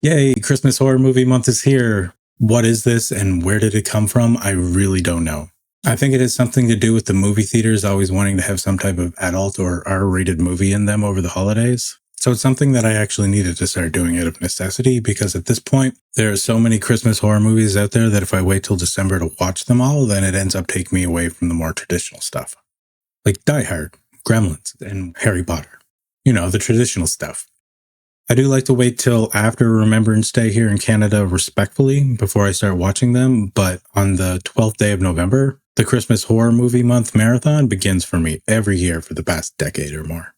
Yay, Christmas horror movie month is here. What is this and where did it come from? I really don't know. I think it has something to do with the movie theaters always wanting to have some type of adult or R-rated movie in them over the holidays. So it's something that I actually needed to start doing out of necessity because at this point, there are so many Christmas horror movies out there that if I wait till December to watch them all, then it ends up taking me away from the more traditional stuff. Like Die Hard, Gremlins, and Harry Potter. You know, the traditional stuff. I do like to wait till after Remembrance Day here in Canada respectfully before I start watching them, but on the 12th day of November, the Christmas Horror Movie Month marathon begins for me every year for the past decade or more.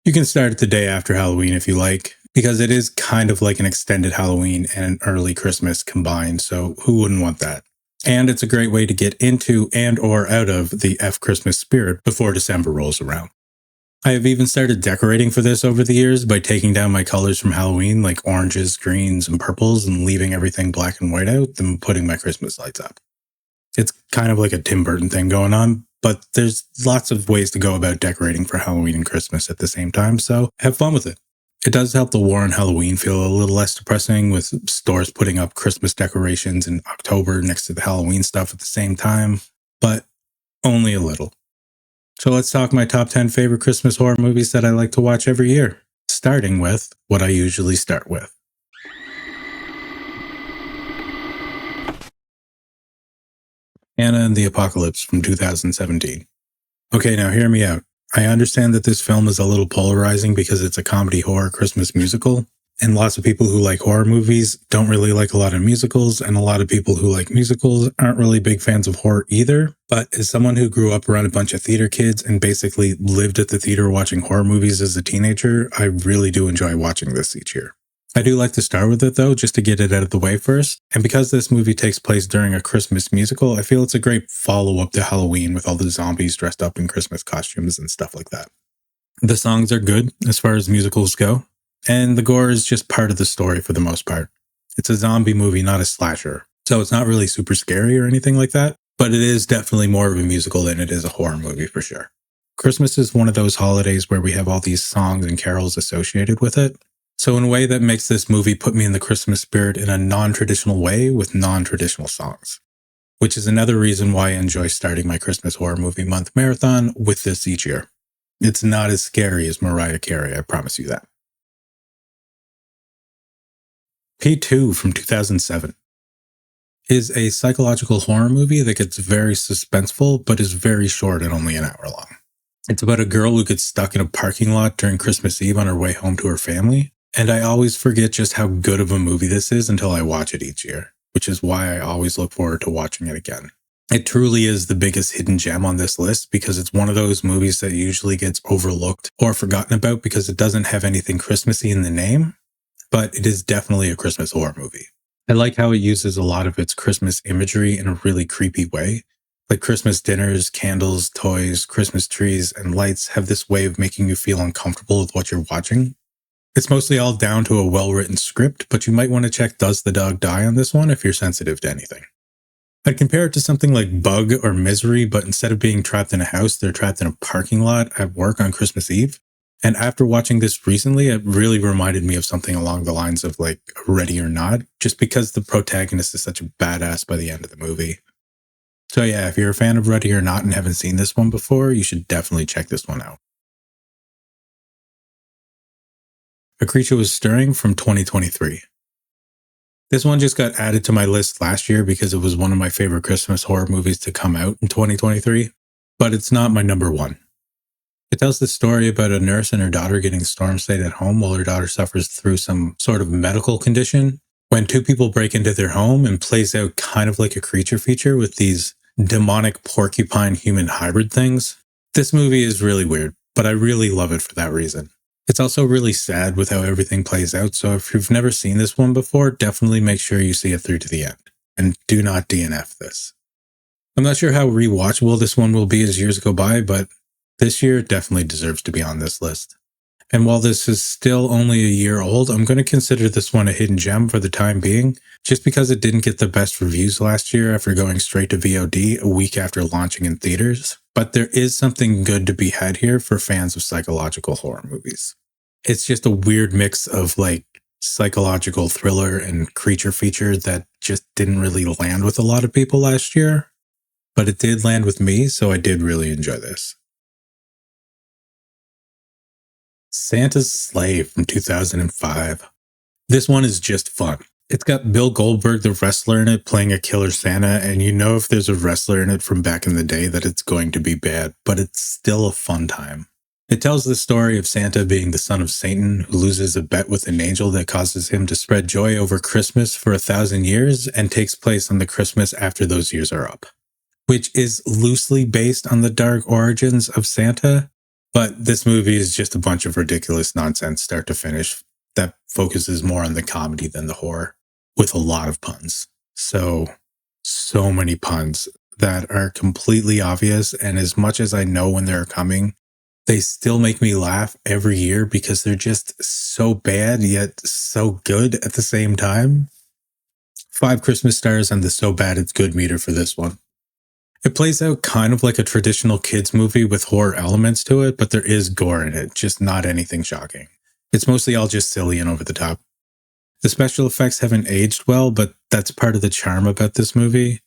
You can start it the day after Halloween if you like, because it is kind of like an extended Halloween and an early Christmas combined, so who wouldn't want that? And it's a great way to get into and or out of the Christmas spirit before December rolls around. I have even started decorating for this over the years by taking down my colors from Halloween, like oranges, greens, and purples, and leaving everything black and white out, then putting my Christmas lights up. It's kind of like a Tim Burton thing going on, but there's lots of ways to go about decorating for Halloween and Christmas at the same time, so have fun with it. It does help the war on Halloween feel a little less depressing, with stores putting up Christmas decorations in October next to the Halloween stuff at the same time, but only a little. So let's talk my top 10 favorite Christmas horror movies that I like to watch every year, starting with what I usually start with. Anna and the Apocalypse from 2017. Okay, now hear me out. I understand that this film is a little polarizing because it's a comedy horror Christmas musical, and lots of people who like horror movies don't really like a lot of musicals, and a lot of people who like musicals aren't really big fans of horror either. But as someone who grew up around a bunch of theater kids and basically lived at the theater watching horror movies as a teenager, I really do enjoy watching this each year. I do like to start with it though, just to get it out of the way first. And because this movie takes place during a Christmas musical, I feel it's a great follow-up to Halloween with all the zombies dressed up in Christmas costumes and stuff like that. The songs are good as far as musicals go, and the gore is just part of the story for the most part. It's a zombie movie, not a slasher, so it's not really super scary or anything like that, but it is definitely more of a musical than it is a horror movie for sure. Christmas is one of those holidays where we have all these songs and carols associated with it. So in a way that makes this movie put me in the Christmas spirit in a non-traditional way with non-traditional songs, which is another reason why I enjoy starting my Christmas Horror Movie Month marathon with this each year. It's not as scary as Mariah Carey, I promise you that. P2 from 2007 is a psychological horror movie that gets very suspenseful, but is very short and only an hour long. It's about a girl who gets stuck in a parking lot during Christmas Eve on her way home to her family. And I always forget just how good of a movie this is until I watch it each year, which is why I always look forward to watching it again. It truly is the biggest hidden gem on this list because it's one of those movies that usually gets overlooked or forgotten about because it doesn't have anything Christmassy in the name, but it is definitely a Christmas horror movie. I like how it uses a lot of its Christmas imagery in a really creepy way. Like Christmas dinners, candles, toys, Christmas trees, and lights have this way of making you feel uncomfortable with what you're watching. It's mostly all down to a well-written script, but you might want to check Does the Dog Die on this one if you're sensitive to anything. I'd compare it to something like Bug or Misery, but instead of being trapped in a house, they're trapped in a parking lot at work on Christmas Eve. And after watching this recently, it really reminded me of something along the lines of like Ready or Not, just because the protagonist is such a badass by the end of the movie. So yeah, if you're a fan of Ready or Not and haven't seen this one before, you should definitely check this one out. A Creature Was Stirring from 2023. This one just got added to my list last year because it was one of my favorite Christmas horror movies to come out in 2023, but it's not my number one. It tells the story about a nurse and her daughter getting storm-stayed at home while her daughter suffers through some sort of medical condition when two people break into their home and plays out kind of like a creature feature with these demonic porcupine human hybrid things. This movie is really weird, but I really love it for that reason. It's also really sad with how everything plays out, so if you've never seen this one before, definitely make sure you see it through to the end. And do not DNF this. I'm not sure how rewatchable this one will be as years go by, but this year it definitely deserves to be on this list. And while this is still only a year old, I'm going to consider this one a hidden gem for the time being, just because it didn't get the best reviews last year after going straight to VOD a week after launching in theaters. But there is something good to be had here for fans of psychological horror movies. It's just a weird mix of like psychological thriller and creature feature that just didn't really land with a lot of people last year, but it did land with me, so I did really enjoy this. Santa's Sleigh from 2005. This one is just fun. It's got Bill Goldberg, the wrestler, in it playing a killer Santa, and you know if there's a wrestler in it from back in the day that it's going to be bad, but it's still a fun time. It tells the story of Santa being the son of Satan, who loses a bet with an angel that causes him to spread joy over Christmas for 1,000 years and takes place on the Christmas after those years are up, which is loosely based on the dark origins of Santa. But this movie is just a bunch of ridiculous nonsense, start to finish, that focuses more on the comedy than the horror, with a lot of puns. So many puns that are completely obvious. And as much as I know when they're coming, they still make me laugh every year because they're just so bad, yet so good at the same time. 5 Christmas stars on the so bad it's good meter for this one. It plays out kind of like a traditional kids movie with horror elements to it, but there is gore in it, just not anything shocking. It's mostly all just silly and over the top. The special effects haven't aged well, but that's part of the charm about this movie.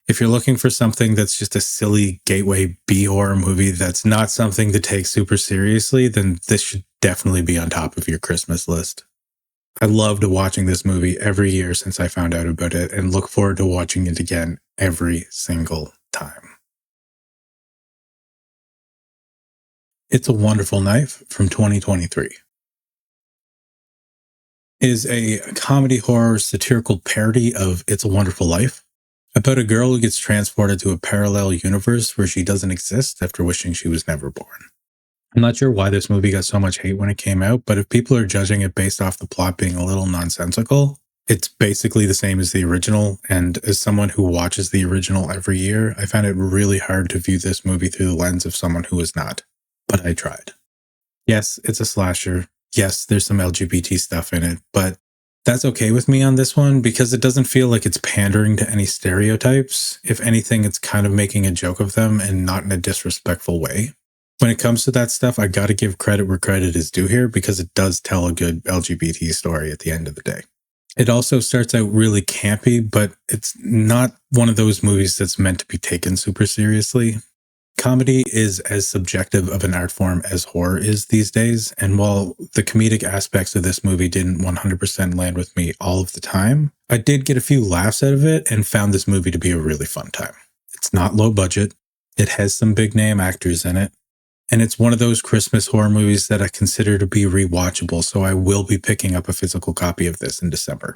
If you're looking for something that's just a silly gateway B-horror movie that's not something to take super seriously, then this should definitely be on top of your Christmas list. I loved watching this movie every year since I found out about it and look forward to watching it again every single time. It's a Wonderful Knife from 2023. Is a comedy horror satirical parody of It's a Wonderful Life, about a girl who gets transported to a parallel universe where she doesn't exist after wishing she was never born. I'm not sure why this movie got so much hate when it came out, but if people are judging it based off the plot being a little nonsensical, it's basically the same as the original, and as someone who watches the original every year, I found it really hard to view this movie through the lens of someone who is not. But I tried. Yes, it's a slasher. Yes, there's some LGBT stuff in it, but that's okay with me on this one because it doesn't feel like it's pandering to any stereotypes. If anything, it's kind of making a joke of them and not in a disrespectful way. When it comes to that stuff, I gotta give credit where credit is due here because it does tell a good LGBT story at the end of the day. It also starts out really campy, but it's not one of those movies that's meant to be taken super seriously. Comedy is as subjective of an art form as horror is these days, and while the comedic aspects of this movie didn't 100% land with me all of the time, I did get a few laughs out of it and found this movie to be a really fun time. It's not low budget, it has some big name actors in it, and it's one of those Christmas horror movies that I consider to be rewatchable, so I will be picking up a physical copy of this in December.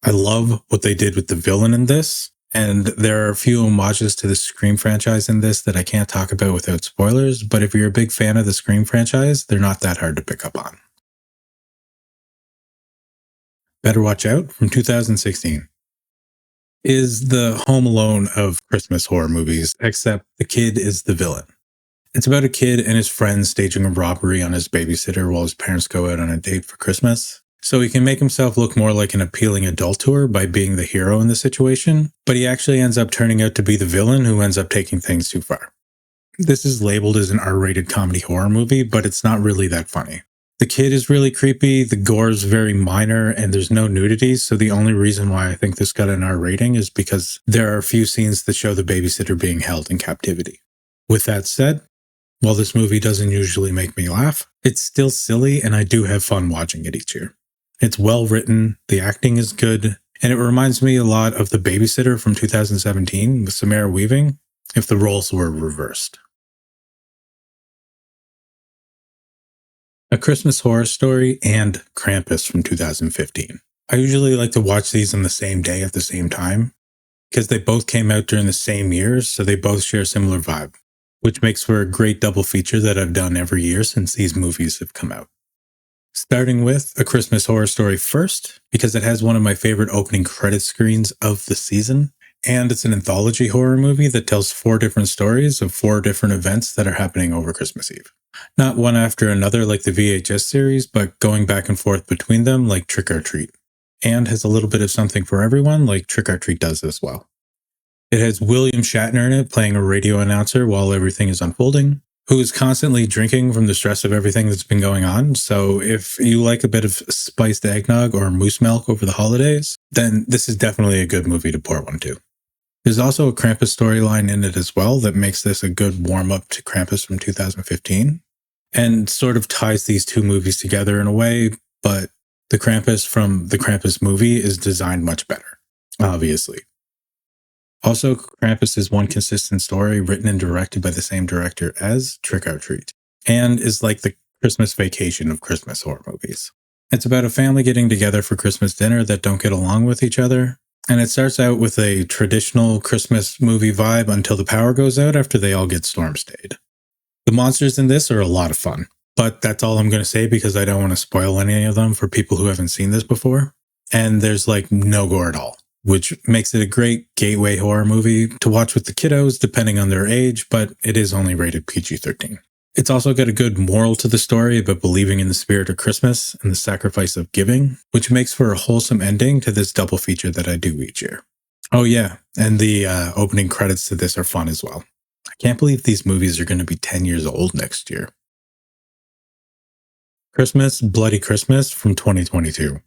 I love what they did with the villain in this, and there are a few homages to the Scream franchise in this that I can't talk about without spoilers, but if you're a big fan of the Scream franchise, they're not that hard to pick up on. Better Watch Out from 2016 is the Home Alone of Christmas horror movies, except the kid is the villain. It's about a kid and his friends staging a robbery on his babysitter while his parents go out on a date for Christmas. So he can make himself look more like an appealing adult to her by being the hero in the situation, but he actually ends up turning out to be the villain who ends up taking things too far. This is labeled as an R-rated comedy horror movie, but it's not really that funny. The kid is really creepy, the gore is very minor, and there's no nudity, so the only reason why I think this got an R rating is because there are a few scenes that show the babysitter being held in captivity. With that said, while this movie doesn't usually make me laugh, it's still silly and I do have fun watching it each year. It's well written, the acting is good, and it reminds me a lot of The Babysitter from 2017 with Samara Weaving, if the roles were reversed. A Christmas Horror Story and Krampus from 2015. I usually like to watch these on the same day at the same time, because they both came out during the same year, so they both share a similar vibe, which makes for a great double feature that I've done every year since these movies have come out. Starting with A Christmas Horror Story first, because it has one of my favorite opening credit screens of the season, and it's an anthology horror movie that tells 4 different stories of 4 different events that are happening over Christmas Eve. Not one after another like the VHS series, but going back and forth between them like Trick or Treat, and has a little bit of something for everyone like Trick or Treat does as well. It has William Shatner in it playing a radio announcer while everything is unfolding. who is constantly drinking from the stress of everything that's been going on. So if you like a bit of spiced eggnog or moose milk over the holidays, then this is definitely a good movie to pour one to. There's also a Krampus storyline in it as well that makes this a good warm-up to Krampus from 2015 and sort of ties these two movies together in a way, but the Krampus from the Krampus movie is designed much better, obviously. Also, Krampus is one consistent story written and directed by the same director as Trick or Treat, and is like the Christmas Vacation of Christmas horror movies. It's about a family getting together for Christmas dinner that don't get along with each other, and it starts out with a traditional Christmas movie vibe until the power goes out after they all get storm stayed. The monsters in this are a lot of fun, but that's all I'm going to say because I don't want to spoil any of them for people who haven't seen this before. And there's like no gore at all, which makes it a great gateway horror movie to watch with the kiddos depending on their age, but it is only rated PG-13. It's also got a good moral to the story about believing in the spirit of Christmas and the sacrifice of giving, which makes for a wholesome ending to this double feature that I do each year. Oh yeah, and the opening credits to this are fun as well. I can't believe these movies are going to be 10 years old next year. Christmas, Bloody Christmas from 2022.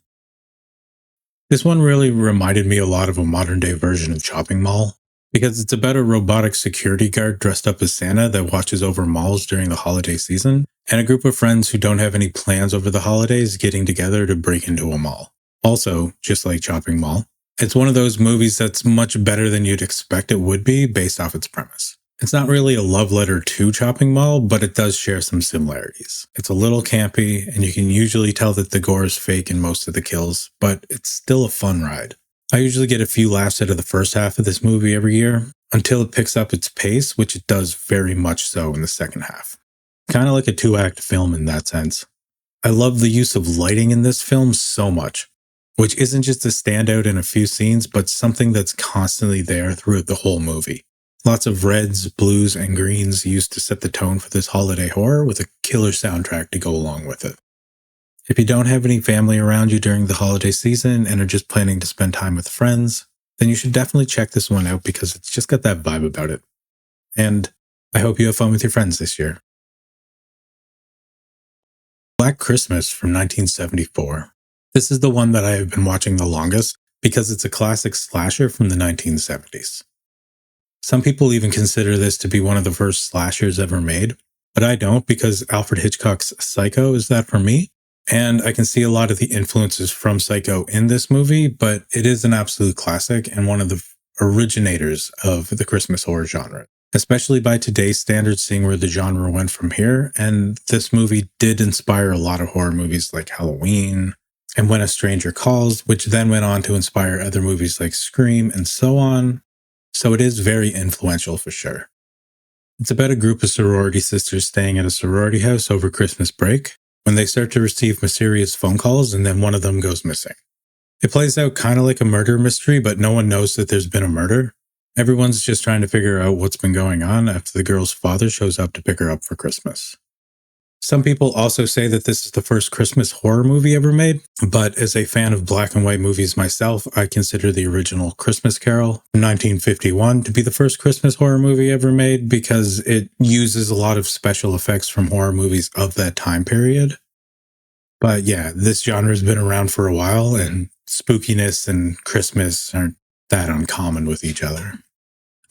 This one really reminded me a lot of a modern day version of Chopping Mall, because it's about a robotic security guard dressed up as Santa that watches over malls during the holiday season, and a group of friends who don't have any plans over the holidays getting together to break into a mall. Also, just like Chopping Mall, it's one of those movies that's much better than you'd expect it would be based off its premise. It's not really a love letter to Chopping Mall, but it does share some similarities. It's a little campy, and you can usually tell that the gore is fake in most of the kills, but it's still a fun ride. I usually get a few laughs out of the first half of this movie every year, until it picks up its pace, which it does very much so in the second half. Kind of like a 2-act film in that sense. I love the use of lighting in this film so much, which isn't just a standout in a few scenes, but something that's constantly there throughout the whole movie. Lots of reds, blues, and greens used to set the tone for this holiday horror with a killer soundtrack to go along with it. If you don't have any family around you during the holiday season and are just planning to spend time with friends, then you should definitely check this one out because it's just got that vibe about it. And I hope you have fun with your friends this year. Black Christmas from 1974. This is the one that I have been watching the longest because it's a classic slasher from the 1970s. Some people even consider this to be one of the first slashers ever made, but I don't because Alfred Hitchcock's Psycho is that for me. And I can see a lot of the influences from Psycho in this movie, but it is an absolute classic and one of the originators of the Christmas horror genre, especially by today's standards, seeing where the genre went from here. And this movie did inspire a lot of horror movies like Halloween and When a Stranger Calls, which then went on to inspire other movies like Scream and so on. So it is very influential for sure. It's about a group of sorority sisters staying at a sorority house over Christmas break when they start to receive mysterious phone calls and then one of them goes missing. It plays out kind of like a murder mystery, but no one knows that there's been a murder. Everyone's just trying to figure out what's been going on after the girl's father shows up to pick her up for Christmas. Some people also say that this is the first Christmas horror movie ever made, but as a fan of black and white movies myself, I consider the original Christmas Carol from 1951 to be the first Christmas horror movie ever made because it uses a lot of special effects from horror movies of that time period. But yeah, this genre has been around for a while, and spookiness and Christmas aren't that uncommon with each other.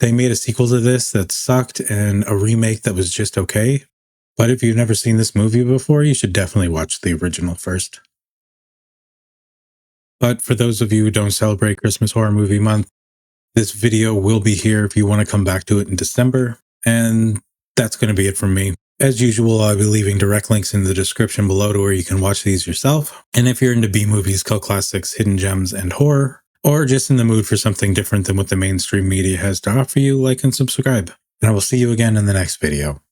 They made a sequel to this that sucked and a remake that was just okay. But if you've never seen this movie before, you should definitely watch the original first. But for those of you who don't celebrate Christmas Horror Movie Month, this video will be here if you want to come back to it in December. And that's going to be it from me. As usual, I'll be leaving direct links in the description below to where you can watch these yourself. And if you're into B-movies, cult classics, hidden gems, and horror, or just in the mood for something different than what the mainstream media has to offer you, like and subscribe. And I will see you again in the next video.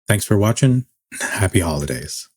Thanks for watching. Happy holidays.